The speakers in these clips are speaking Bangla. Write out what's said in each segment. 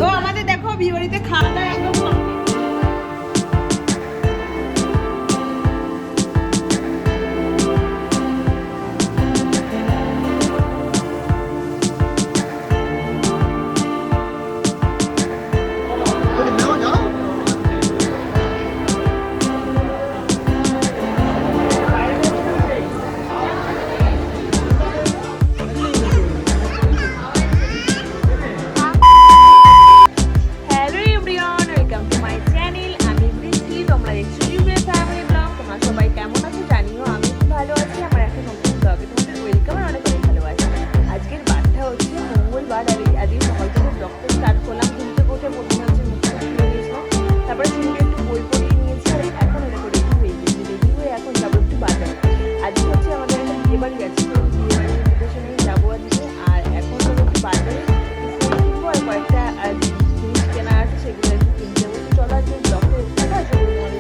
তো আমাদের দেখো বিয়ে বাড়িতে খাওয়া দাওয়া একদম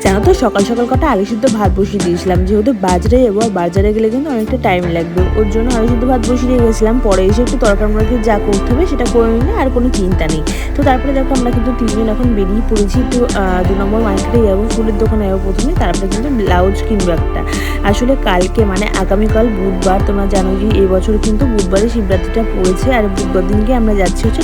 জানো তো সকাল সকাল কটা আলু সিদ্ধ ভাত বসিয়ে দিয়েছিলাম, যেহেতু বাজারে যাবো, বাজারে গেলে কিন্তু অনেকটা টাইম লাগবে, ওর জন্য আলু সিদ্ধ ভাত বসিয়ে দিয়ে গেছিলাম। পরে এসে একটু তরকারি যা করতে হবে সেটা করে নিলে আর কোনো চিন্তা নেই। তো তারপরে দেখো আমরা কিন্তু তিনজন এখন বেরিয়ে পড়েছি, একটু 2 নম্বর মার্কেটে যাবো, ফুলের দোকানে যাবো প্রথমে, তারপরে কিন্তু ব্লাউজ কিনবো একটা। আসলে কালকে মানে আগামীকাল বুধবার, তোমরা জানো যে এই বছর কিন্তু বুধবারে শিবরাত্রিটা পড়েছে, আর বুধবার দিনকে আমরা যাচ্ছি হচ্ছে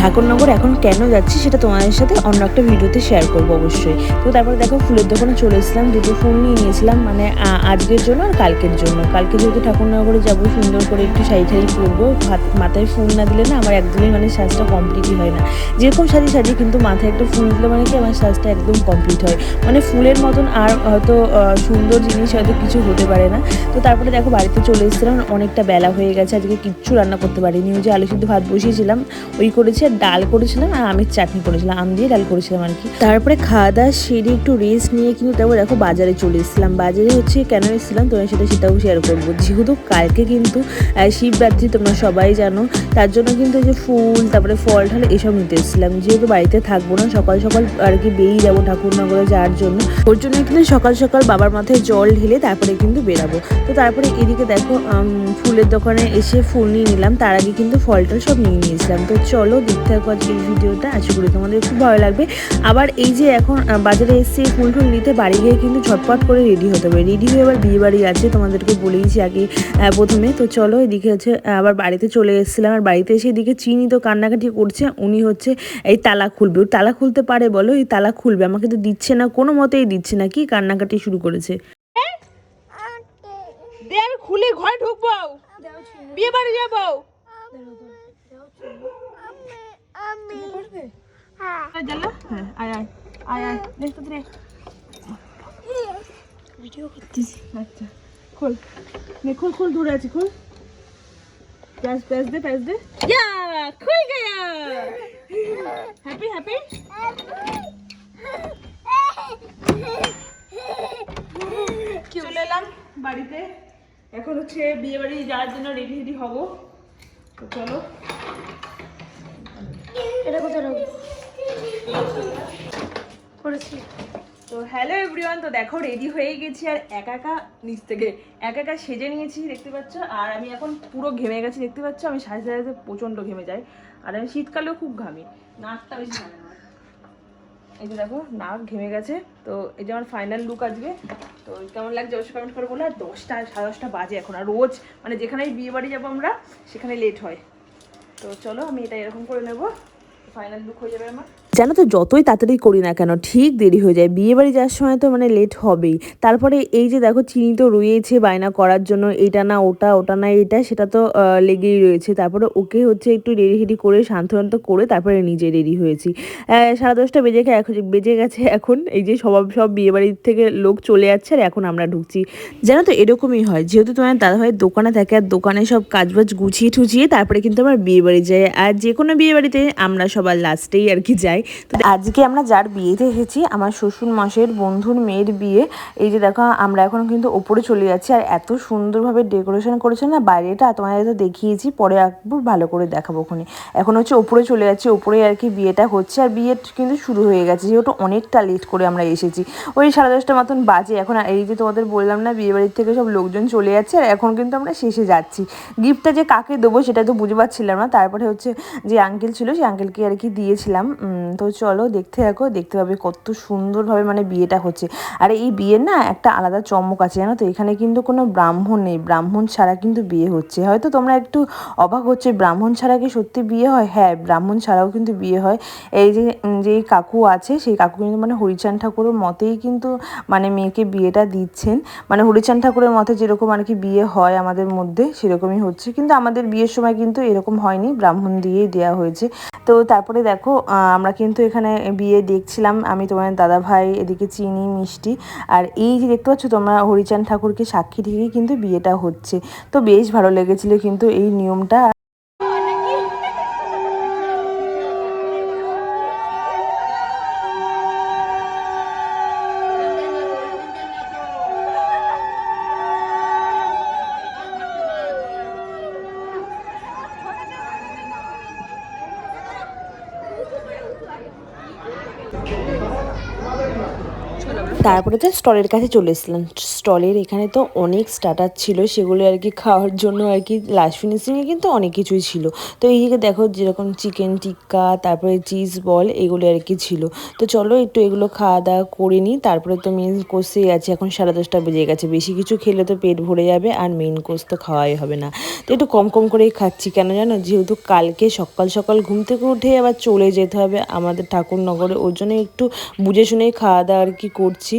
ঠাকুরনগর। এখন কেন যাচ্ছি সেটা তোমাদের সাথে অন্য একটা ভিডিওতে শেয়ার করবো অবশ্যই। তো তারপরে দেখো ফুলের দোকানে চলে এসেছিলাম, দুটো ফুল নিয়ে নিয়েছিলাম, মানে আজকের জন্য আর কালকের জন্য। কালকে যেহেতু ঠাকুরনগরে যাবো, সুন্দর করে একটু শাড়ি ঠাড়ি পরবো, মাথায় ফুল না দিলে না আমার একদমই মানে সাজটা কমপ্লিটই হয় না। যেরকম সাজি কিন্তু মাথায় একটা ফুল দিলে মানে কি আমার সাজটা একদম কমপ্লিট হয়, মানে ফুলের মতন আর হয়তো সুন্দর জিনিস হয়তো কিছু হতে পারে না। তো তারপরে দেখো বাড়িতে চলে এসেছিলাম, অনেকটা বেলা হয়ে গেছে, আজকে কিচ্ছু রান্না করতে পারিনি। ওই যে আলু সিদ্ধ ভাত বসিয়েছিলাম ওই করেছি, আর ডাল করেছিলাম, আর আমের চাটনি করেছিলাম, আম দিয়ে ডাল করেছিলাম আর কি। তারপরে খাওয়া দাওয়া সেরে একটু রেস্ট নিয়ে কিন্তু তারপর দেখো বাজারে চলে এসেছিলাম। বাজারে হচ্ছে কেন এসেছিলাম তোমার সেটাও শেয়ার করবো। যেহেতু কালকে কিন্তু শিবরাত্রি তোমরা সবাই জানো, তার জন্য কিন্তু যে ফুল তারপরে ফল ঢাল এসব নিতে এসেছিলাম। যেহেতু বাড়িতে থাকবো না, সকাল সকাল আর কি বেরিয়ে যাবো ঠাকুরনগরে যাওয়ার জন্য, ওর জন্য কিন্তু সকাল সকাল বাবার মাথায় জল ঢেলে তারপরে কিন্তু বেরাবো। তো তারপরে এদিকে দেখো ফুলের দোকানে এসে ফুল নিয়ে নিলাম, তার আগে কিন্তু ফলটা সব নিয়ে নিয়েছিলাম। তো চলো দেখতে থাকো আজকের ভিডিওটা, আশা করি তোমাদের খুব ভালো লাগবে। আবার এই যে এখন বাজারে এসে ফুল টুল নিতে বাড়ি গিয়ে কিন্তু ঝটপট করে রেডি হতে হবে। রেডি হয়ে আবার বিয়ে বাড়ি আছে, তোমাদেরকে বলেইছি আগে প্রথমে। তো চলো এদিকে হচ্ছে আবার বাড়িতে চলে এসেছিলাম, আর বাড়িতে এসে এদিকে চিনি তো কান্নাকাটি করছে। উনি হচ্ছে এই তালা খুলবে, ও তালা খুলতে পারে বলো, এই তালা খুলবে, আমাকে তো দিচ্ছে না, কোনো মতেই দিচ্ছে না, কি কান্নাকাটি শুরু করেছে। আমি খুলে ঘরে ঢুকবো, বিয়ে বাড়ি যাবো। আচ্ছা খোল, খোল দূরে আছি, খোল, প্যাস দে, ইয়া খুল গয়া, হ্যাপি চলে এলাম বাড়িতে। এখন হচ্ছে বিয়ে বাড়ি যাওয়ার জন্য রেডি হবো। তো চলো, এটা কোথায় করেছি। তো হ্যালো এভরিওয়ান, তো দেখো রেডি হয়ে গেছি, আর নিচ থেকে একা সেজে নিয়েছি দেখতে পাচ্ছ। আর আমি এখন পুরো ঘেমে গেছি দেখতে পাচ্ছ, আমি সাজতে প্রচণ্ড ঘেমে যাই, আর আমি শীতকালেও খুব ঘামি, নাকটা বেশি ঘামে আমার। এই যে দেখো নাক ঘেমে গেছে। তো এই যে আমার ফাইনাল লুক আজকে। তো কেমন লাগছে অবশ্যই কমেন্ট করে বলো। আর 10টা 10:30 বাজে এখন, আর রোজ মানে যেখানেই বিয়ে বাড়ি যাবো আমরা সেখানে লেট হয়। তো চলো আমি এটা এরকম করে নেবো, ফাইনাল লুক হয়ে যাবে আমার। জানো তো যতই তাড়াতাড়ি করি না কেন ঠিক দেরি হয়ে যায়, বিয়ে বাড়ি যাওয়ার সময় তো মানে লেট হবেই। তারপরে এই যে দেখো চিনি তো রয়েছে বায়না করার জন্য, এটা না ওটা, ওটা না এটা, সেটা তো লেগেই রয়েছে। তারপরে ওকে হচ্ছে একটু রেডি করে শান্ত করে তারপরে নিজে রেডি হয়েছি। 10:30 বেজে গেছে এখন। এই যে সব বিয়ে বাড়ির থেকে লোক চলে যাচ্ছে, আর এখন আমরা ঢুকছি। জানো তো এরকমই হয়, যেহেতু তোমার দাদাভাইয়ের দোকানে থাকে, আর দোকানে সব কাজবাজ গুছিয়ে তারপরে কিন্তু আমরা বিয়ে বাড়ি যাই। আর যে কোনো বিয়ে বাড়িতে আমরা সবার লাস্টেই আর কি যাই। তো আজকে আমরা যার বিয়েতে এসেছি আমার শ্বশুর মশাইয়ের বন্ধুর মেয়ের বিয়ে। এই যে দেখো আমরা এখন কিন্তু ওপরে চলে যাচ্ছি, আর এত সুন্দরভাবে ডেকোরেশন করেছে না বাইরেটা, তোমাদের তো দেখিয়েছি, পরে একবার ভালো করে দেখাবো ওখানে। এখন হচ্ছে ওপরে চলে যাচ্ছি, ওপরে আর কি বিয়েটা হচ্ছে, আর বিয়ে কিন্তু শুরু হয়ে গেছে, যেহেতু অনেকটা লেট করে আমরা এসেছি, ওই 10:30 মতন বাজে এখন। আর এই যে তোমাদের বললাম না বিয়ে বাড়ির থেকে সব লোকজন চলে যাচ্ছে, আর এখন কিন্তু আমরা শেষে যাচ্ছি। গিফটটা যে কাকে দেবো সেটা তো বুঝতে পারছিলাম না, তারপরে হচ্ছে যে আঙ্কেল ছিল সেই আঙ্কেলকে আর কি দিয়েছিলাম। তো চলো দেখতে থাকো, দেখতে পাবে কত সুন্দরভাবে মানে বিয়েটা হচ্ছে। আর এই বিয়ের না একটা আলাদা চমক আছে জানো তো, এখানে কিন্তু কোনো ব্রাহ্মণ নেই, ব্রাহ্মণ ছাড়া কিন্তু বিয়ে হচ্ছে। হয়তো তোমরা একটু অবাক হচ্ছে ব্রাহ্মণ ছাড়া কি সত্যি বিয়ে হয়? হ্যাঁ, ব্রাহ্মণ ছাড়াও কিন্তু বিয়ে হয়। এই যে যেই কাকু আছে সেই কাকু কিন্তু মানে হরিচাঁদ ঠাকুরের মতেই কিন্তু মানে মেয়েকে বিয়েটা দিচ্ছেন, মানে হরিচাঁদ ঠাকুরের মতে যেরকম আর কি বিয়ে হয় আমাদের মধ্যে সেরকমই হচ্ছে, কিন্তু আমাদের বিয়ের সময় কিন্তু এরকম হয়নি, ব্রাহ্মণ দিয়েই দেওয়া হয়েছে। তো তারপরে দেখো আমরা কিন্তু এখানে বিয়ে দেখছিলাম, আমি তোমার দাদা ভাই, এদিকে চিনি মিষ্টি, আর এই যে দেখতে পাচ্ছ তোমরা হরিচাঁদ ঠাকুরকে সাক্ষী রেখেই কিন্তু বিয়েটা হচ্ছে। তো বেশ ভালো লেগেছিল কিন্তু এই নিয়মটা। তারপরে তো স্টলের কাছে চলে এসেছিলাম। স্টলের এখানে তো অনেক স্টার্টার ছিল, সেগুলো আর কি খাওয়ার জন্য আর কি লাস্ট ফিনিশিংয়ে কিন্তু অনেক কিছুই ছিল। তো এই দিকে দেখো যেরকম চিকেন টিক্কা, তারপরে চিজ বল, এগুলো আর কি ছিল। তো চলো একটু এগুলো খাওয়া দাওয়া করে নিই, তারপরে তো মেন কোর্সেই আছে, এখন 10:30 বেজে গেছে, বেশি কিছু খেলে তো পেট ভরে যাবে, আর মেন কোর্স তো খাওয়াই হবে না। তো একটু কম কম করেই খাচ্ছি, কেন জানো, যেহেতু কালকে সকাল সকাল ঘুম থেকে উঠে আবার চলে যেতে হবে আমাদের ঠাকুরনগরে, ওর জন্য একটু বুঝে শুনেই খাওয়া দাওয়া আর কি করছি।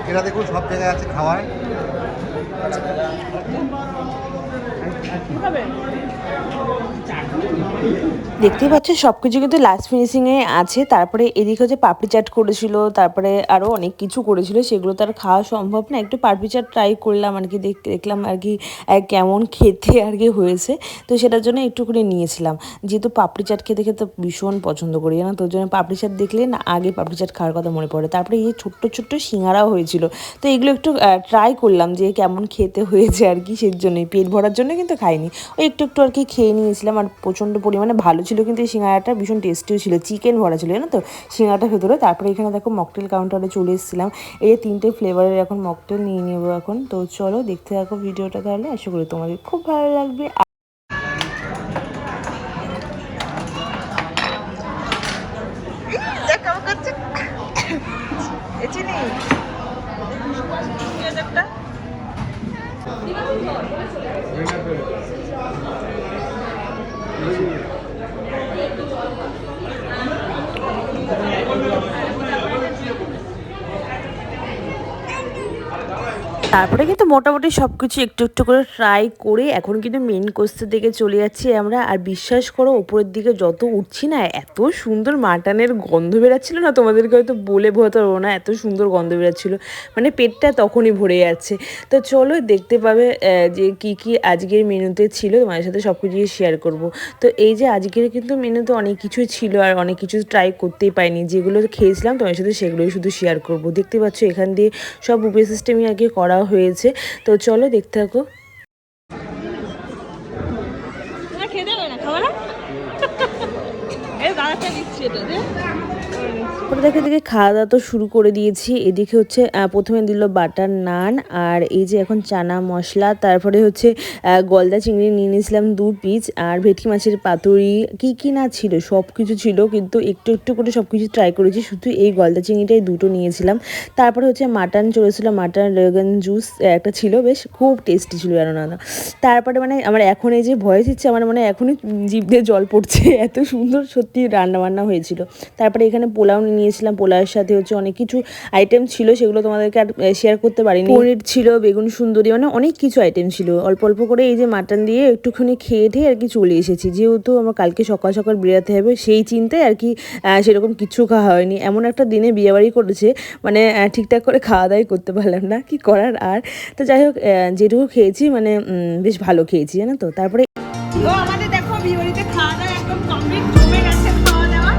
এরা দেখুন সব জায়গায় আছে খাওয়ার। দেখতেই পাচ্ছ সব কিছু কিন্তু লাস্ট ফিনিশিংয়ে আছে। তারপরে এদিকে হচ্ছে পাপড়ি চাট করেছিল, তারপরে আরও অনেক কিছু করেছিল, সেগুলো তো আর খাওয়া সম্ভব না। একটু পাপড়ি চাট ট্রাই করলাম আর কি, দেখলাম আর কি কেমন খেতে আর কি হয়েছে, তো সেটার জন্য একটু করে নিয়েছিলাম। যেহেতু পাপড়ি চাট খেতে খেতে ভীষণ পছন্দ করি না, তোর জন্য পাপড়ি চাট দেখলে না আগে পাপড়ি চাট খাওয়ার কথা মনে পড়ে। তারপরে এই ছোট্ট ছোট্ট সিঙ্গারাও হয়েছিল, তো এগুলো একটু ট্রাই করলাম যে কেমন খেতে হয়েছে আর কি, সেই জন্যই, পেট ভরার জন্য কিন্তু খাইনি, ওই একটু একটু আর কি খেয়ে নিয়েছিলাম। আর প্রচণ্ড পরিমাণে ভালো ছিল কিন্তু এই সিঙ্গারাটা, ভীষণ টেস্টিও ছিল, চিকেন ভরা ছিল জানো তো সিঙ্গারাটার ভেতরে। তারপরে এখানে দেখো মকটেল কাউন্টারে চলে এসেছিলাম, এই 3টে ফ্লেভারের এখন মকটেল নিয়ে নেবো এখন। তো চলো দেখতে থাকো ভিডিওটা, তাহলে আশা করি তোমাদের খুব ভালো লাগবে। তারপরে কিন্তু মোটামুটি সব কিছু একটু একটু করে ট্রাই করে এখন কিন্তু মেন কোর্সের দিকে চলে যাচ্ছি আমরা। আর বিশ্বাস করো ওপরের দিকে যত উঠছি না এত সুন্দর মাটনের গন্ধ বেরাচ্ছিল না, তোমাদেরকে হয়তো বলে বোঝাতে পারবো না, এত সুন্দর গন্ধ বেরাচ্ছিলো, মানে পেটটা তখনই ভরে যাচ্ছে। তো চলো দেখতে পাবে যে কি কি আজকের মেনুতে ছিল, তোমাদের সাথে সব কিছুই শেয়ার করবো। তো এই যে আজকের কিন্তু মেনুতে অনেক কিছুই ছিল, আর অনেক কিছু ট্রাই করতেই পাইনি, যেগুলো খেয়েছিলাম তোমার সাথে সেগুলোই শুধু শেয়ার করবো। দেখতে পাচ্ছ এখান দিয়ে সব বুফে সিস্টেমই আগে করা হয়েছে, তো চলো দেখতে থাকো। খেতে হবে না, খাবো না, এই দাদাটা দিচ্ছি এটা যে তারপরে দেখে খাওয়া দাওয়া তো শুরু করে দিয়েছি। এদিকে হচ্ছে প্রথমে দিল বাটার নান, আর এই যে এখন চানা মশলা, তারপরে হচ্ছে গলদা চিংড়ি নিয়ে নিয়েছিলাম 2 পিস, আর ভেটকি মাছের পাতুরি, কি না ছিল সব কিছু ছিল, কিন্তু একটু একটু করে সব কিছু ট্রাই করেছি, শুধু এই গলদা চিংড়িটাই 2টো নিয়েছিলাম। তারপরে হচ্ছে মাটন চলেছিল, মাটন রেগন জুস একটা ছিল, বেশ খুব টেস্টি ছিল জানো না। তারপরে মানে আমার এখন এই যে ভয়েস দিচ্ছে, আমার মানে এখনই জিভ দিয়ে জল পড়ছে, এত সুন্দর সত্যি রান্নাবান্না হয়েছিল। তারপরে এখানে পোলাও নিয়েছিলাম পোলাওয়ের সাথে হচ্ছে অনেক কিছু আইটেম ছিল, সেগুলো তোমাদেরকে আর শেয়ার করতে পারিনি। পনির ছিল, বেগুন সুন্দরী, মানে অনেক কিছু আইটেম ছিল। অল্প অল্প করে এই যে মাটন দিয়ে একটুখানি খেয়ে ঠেয়ে আর কি চলে এসেছি, যেহেতু আমার কালকে সকাল সকাল বেরোতে হবে সেই চিন্তায় আর কি সেরকম কিছু খাওয়া হয়নি। এমন একটা দিনে বিয়েবাড়ি করেছে, মানে ঠিকঠাক করে খাওয়া দাওয়াই করতে পারলাম না, কি করার আর। তো যাই হোক, যেটুকু খেয়েছি মানে বেশ ভালো খেয়েছি, জানো তো। তারপরে তো আমাদের দেখো বিয়েবাড়িতে খাওয়া দাওয়া একদম কমপ্লিট, জমে গেছে খাওয়া দাওয়া।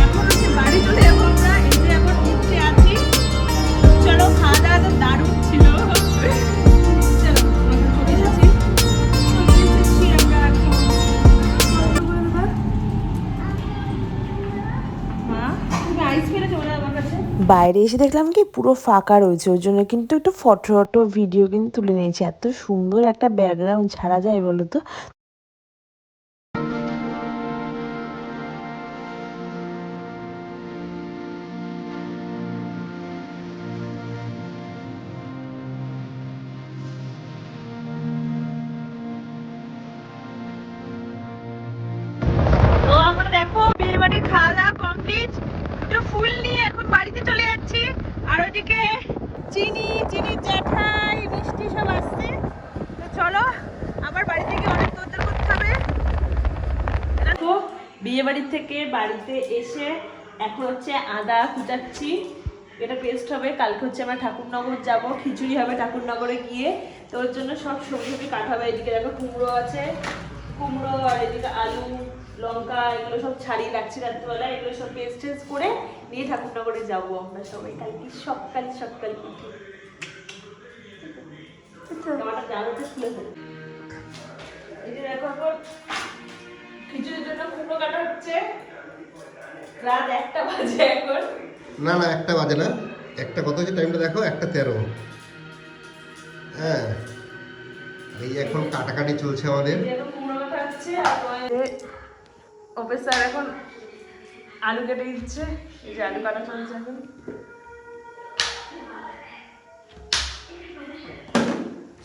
এখন হচ্ছে বাড়ি চলে যাবো আমরা, এই যে এখন নিচে আছি। চলো, খাওয়া দাওয়া তো দারুণ ছিল। চলো আমরা চলে এসেছি, আমরা এখন। মা, তুমি আইস খেলেছো মানে আমার কাছে? বাইরে এসে দেখলাম কি পুরো ফাঁকা রয়েছে, ওর জন্য কিন্তু একটু ফটো ভিডিও কিন্তু তুলে নিয়েছি। এত সুন্দর একটা ব্যাকগ্রাউন্ড ছাড়া যায় বলো তো। তো আমরা দেখো বিয়ে বাড়ির খাওয়া দাওয়া কমপ্লিট, একটু ফুল নিয়ে এখন বাড়িতে চলে যাচ্ছি। আর ওদিকে চিনির জ্যাঠাই মিষ্টি সব আসছে। তো চলো, আবার বাড়ি থেকে অনেক তোড়জোড় করতে হবে। দেখো বিয়ে বাড়ি থেকে বাড়িতে এসে এখন হচ্ছে আদা কুচাচ্ছি, এটা পেস্ট হবে। কালকে হচ্ছে আমরা ঠাকুরনগর যাব, খিচুড়ি হবে ঠাকুরনগরে গিয়ে। তো ওর জন্য সব সবজি কাটা হবে। এদিকে দেখো কুমড়ো আছে, কুমড়ো, আর এদিকে আলু, লঙ্কা, এগুলো সব ছাড়িয়ে রাখছি রাত্রিবেলা। এগুলো সব পেস্ট টেস্ট করে নিয়ে ঠাকুরনগরে যাবো আমরা সবাই কালকে সকাল সকাল উঠে। জামাটা জামাটা খুলে ফেলো। এই যে দেখো এখন খিচুড়ির জন্য কুমড়ো কাটা হচ্ছে। রাত 1টা বাজে এখন। না না 1টা বাজে না, 1টা কত হচ্ছে টাইমটা দেখো, 1টা 13। হ্যাঁ, এই এখন কাটাকাটি চলছে আমাদের। এখন কুমড়ো কাটা হচ্ছে, আর অফিসার এখন আলু কেটে দিচ্ছে। এই যে আলু কাটা চলছে এখন।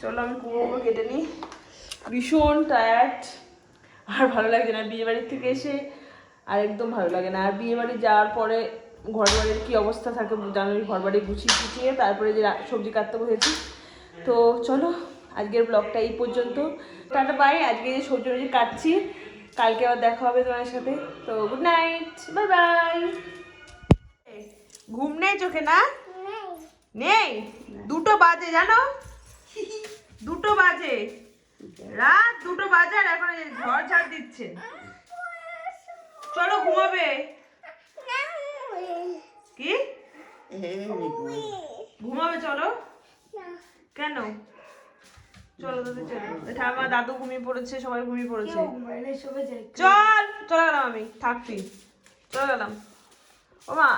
চলো আমি কুমড়ো কেটে নিই, ভীষণ টায়ার্ড আর ভালো লাগছে না বিয়ে বাড়ির থেকে এসে, আর একদম ভালো লাগে না। আর বিয়ে বাড়ি যাওয়ার পরে ঘর বাড়ির কী অবস্থা থাকে জানোই, ঘর বাড়ি গুছিয়ে গুছিয়ে তারপরে যে সবজি কাটতে বসেছি। তো চলো আজকের ব্লগটা এই পর্যন্ত, টাটা বাই। আজকে যে সবজি কাটছি, কালকে আবার দেখা হবে তোমার সাথে। তো গুড নাইট, বাই বাই। ঘুম নেই চোখে? না নেই, 2টো বাজে জানো, 2টো বাজে, রাত 2টো বাজে, আর এখন ঝড় ঝাড় দিচ্ছে। চলো ঘুমাবে। কি ঘুমাবে? চলো। কেন? চলো দাদু, চলো। ঠাম্মা দাদু ঘুমিয়ে পড়েছে, সবাই ঘুমিয়ে পড়েছে। চল, চলে গেলাম আমি, থাকছি, চলে গেলাম। ও মা,